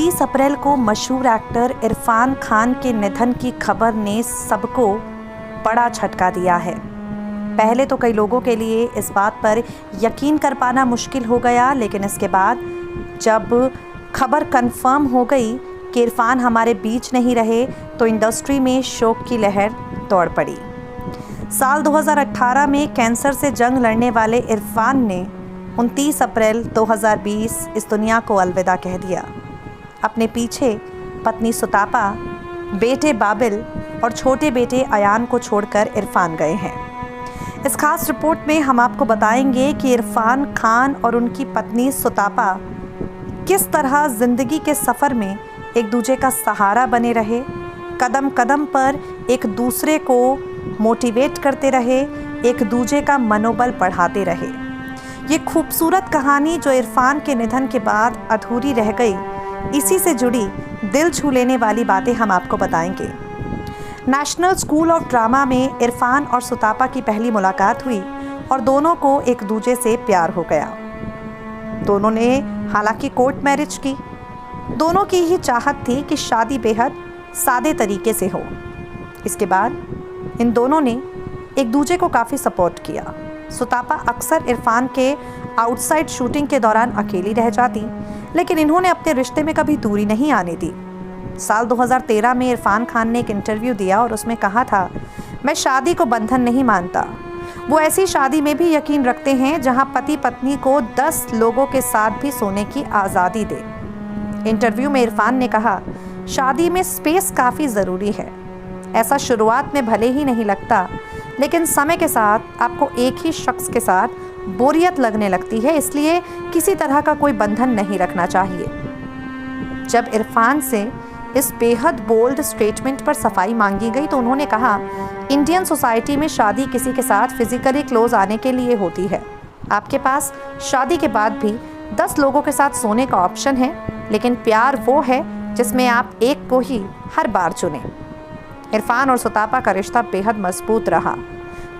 29 अप्रैल को मशहूर एक्टर इरफान खान के निधन की खबर ने सबको बड़ा झटका दिया है। पहले तो कई लोगों के लिए इस बात पर यकीन कर पाना मुश्किल हो गया, लेकिन इसके बाद जब खबर कंफर्म हो गई कि इरफान हमारे बीच नहीं रहे तो इंडस्ट्री में शोक की लहर दौड़ पड़ी। साल 2018 में कैंसर से जंग लड़ने वाले इरफान ने 29 अप्रैल 2020 इस दुनिया को अलविदा कह दिया। अपने पीछे पत्नी सुतापा, बेटे बाबिल और छोटे बेटे अयान को छोड़कर इरफान गए हैं। इस खास रिपोर्ट में हम आपको बताएंगे कि इरफान खान और उनकी पत्नी सुतापा किस तरह जिंदगी के सफ़र में एक दूसरे का सहारा बने रहे, कदम कदम पर एक दूसरे को मोटिवेट करते रहे, एक दूसरे का मनोबल बढ़ाते रहे। ये खूबसूरत कहानी जो इरफान के निधन के बाद अधूरी रह गई, इसी से जुड़ी दिल छू लेने वाली बातें हम आपको बताएंगे। नेशनल स्कूल ऑफ ड्रामा में इरफान और सुतापा की पहली मुलाकात हुई और दोनों को एक दूसरे से प्यार हो गया। दोनों ने हालांकि कोर्ट मैरिज की। दोनों की ही चाहत थी कि शादी बेहद सादे तरीके से हो। इसके बाद इन दोनों ने एक दूसरे को काफ़ी सपोर्ट किया। सुतापा अक्सर इरफान के आउटसाइड शूटिंग के दौरान अकेली रह जाती, लेकिन इन्होंने अपने रिश्ते में कभी दूरी नहीं आने दी। साल 2013 में इरफान खान ने एक इंटरव्यू दिया और उसमें कहा था, मैं शादी को बंधन नहीं मानता। वो ऐसी शादी में भी यकीन रखते हैं जहां पति पत्नी को 10 लोगों के साथ भी सोने की आज़ादी दे। इंटरव्यू में इरफान ने कहा, शादी में स्पेस काफ़ी ज़रूरी है। ऐसा शुरुआत में भले ही नहीं लगता, लेकिन समय के साथ आपको एक ही शख्स के साथ बोरियत लगने लगती है, इसलिए किसी तरह का कोई बंधन नहीं रखना चाहिए। जब इरफान से इस बेहद बोल्ड स्टेटमेंट पर सफाई मांगी गई तो उन्होंने कहा, इंडियन सोसाइटी में शादी किसी के साथ फिजिकली क्लोज आने के लिए होती है। आपके पास शादी के बाद भी 10 लोगों के साथ सोने का ऑप्शन है, लेकिन प्यार वो है जिसमें आप एक को ही हर बार चुनें। इरफान और सुतापा का रिश्ता बेहद मजबूत रहा।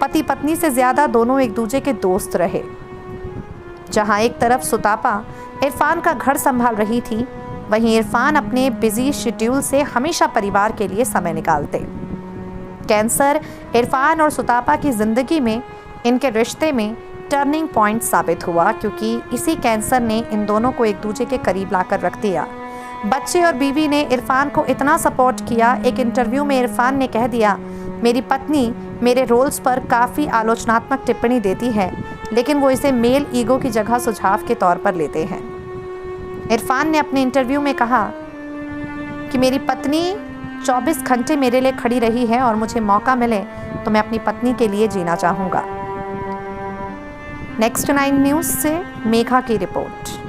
पति पत्नी से ज़्यादा दोनों एक दूसरे के दोस्त रहे। जहां एक तरफ सुतापा इरफान का घर संभाल रही थी, वहीं इरफान अपने बिजी शेड्यूल से हमेशा परिवार के लिए समय निकालते। कैंसर इरफान और सुतापा की ज़िंदगी में, इनके रिश्ते में टर्निंग पॉइंट साबित हुआ, क्योंकि इसी कैंसर ने इन दोनों को एक दूसरे के करीब लाकर रख दिया। बच्चे और बीवी ने इरफान को इतना सपोर्ट किया। एक इंटरव्यू में इरफान ने कह दिया, मेरी पत्नी मेरे रोल्स पर काफ़ी आलोचनात्मक टिप्पणी देती है, लेकिन वो इसे मेल ईगो की जगह सुझाव के तौर पर लेते हैं। इरफान ने अपने इंटरव्यू में कहा कि मेरी पत्नी 24 घंटे मेरे लिए खड़ी रही है और मुझे मौका मिले तो मैं अपनी पत्नी के लिए जीना चाहूँगा। नेक्स्ट 9 न्यूज़ से मेघा की रिपोर्ट।